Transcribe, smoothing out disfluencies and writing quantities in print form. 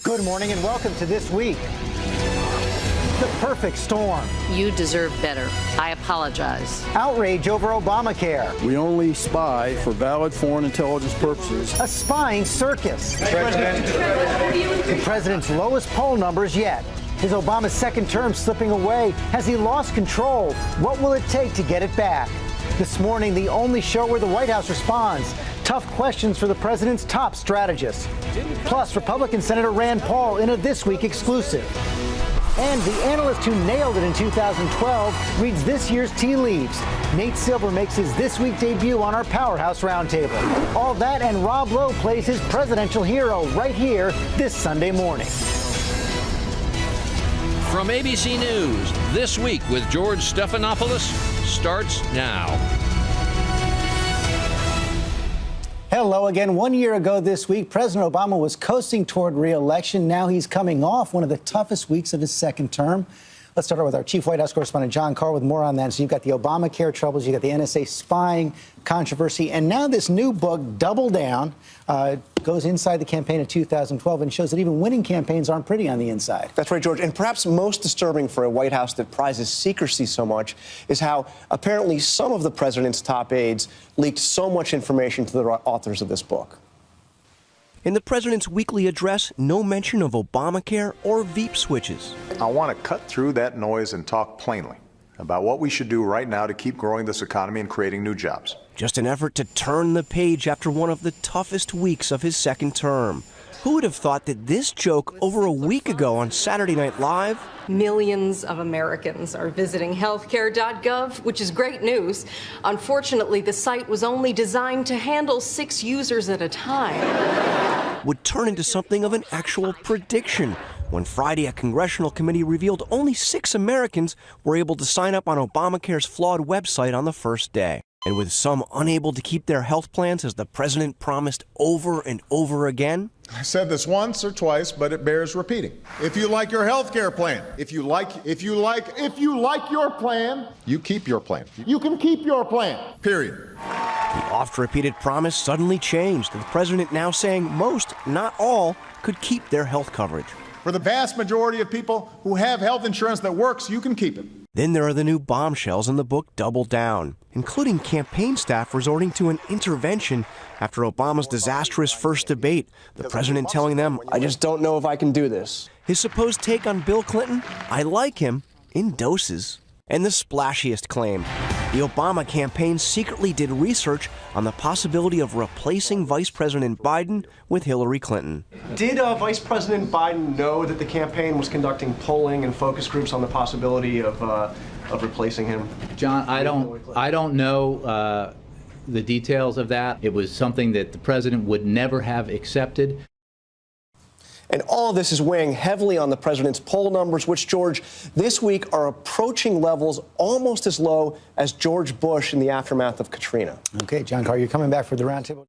Good morning and welcome to This Week. The perfect storm. You deserve better. I apologize. Outrage over Obamacare. We only spy for valid foreign intelligence purposes. A spying circus. The president's lowest poll numbers yet. Is Obama's second term slipping away? Has he lost control? What will it take to get it back? This morning, the only show where the White House responds. Tough questions for the president's top strategists. Plus, Republican Senator Rand Paul in a This Week exclusive. And the analyst who nailed it in 2012 reads this year's tea leaves. Nate Silver makes his This Week debut on our Powerhouse Roundtable. All that and Rob Lowe plays his presidential hero right here this Sunday morning. From ABC News, This Week with George Stephanopoulos starts now. Hello again. 1 year ago this week, President Obama was coasting toward re-election. Now he's coming off one of the toughest weeks of his second term. Let's start out with our chief White House correspondent, Karl, with more on that. So you've got the Obamacare troubles, you've got the NSA spying controversy, and now this new book, Double Down, goes inside the campaign of 2012 and shows that even winning campaigns aren't pretty on the inside. That's right, George. And perhaps most disturbing for a White House that prizes secrecy so much is how apparently some of the president's top aides leaked so much information to the authors of this book. In the president's weekly address, no mention of Obamacare or Veep switches. I want to cut through that noise and talk plainly about what we should do right now to keep growing this economy and creating new jobs. Just an effort to turn the page after one of the toughest weeks of his second term. Who would have thought that this joke over a week ago on Saturday Night Live? Millions of Americans are visiting healthcare.gov, which is great news. Unfortunately, the site was only designed to handle 6 users at a time. Would turn into something of an actual prediction when Friday a congressional committee revealed only 6 Americans were able to sign up on Obamacare's flawed website on the first day. And with some unable to keep their health plans as the president promised over and over again. I said this once or twice, but it bears repeating. If you like your health care plan, if you like your plan, you keep your plan. You can keep your plan, period. The oft-repeated promise suddenly changed, the president now saying most, not all, could keep their health coverage. For the vast majority of people who have health insurance that works, you can keep it. Then there are the new bombshells in the book Double Down, including campaign staff resorting to an intervention after Obama's disastrous first debate, the president telling them, I just don't know if I can do this. His supposed take on Bill Clinton, I like him, in doses. And the splashiest claim, the Obama campaign secretly did research on the possibility of replacing Vice President Biden with Hillary Clinton. Did Vice President Biden know that the campaign was conducting polling and focus groups on the possibility of replacing him? John, I don't know the details of that. It was something that the president would never have accepted. And all of this is weighing heavily on the president's poll numbers, which, George, this week are approaching levels almost as low as George Bush in the aftermath of Katrina. Okay, Karl, you're coming back for the roundtable.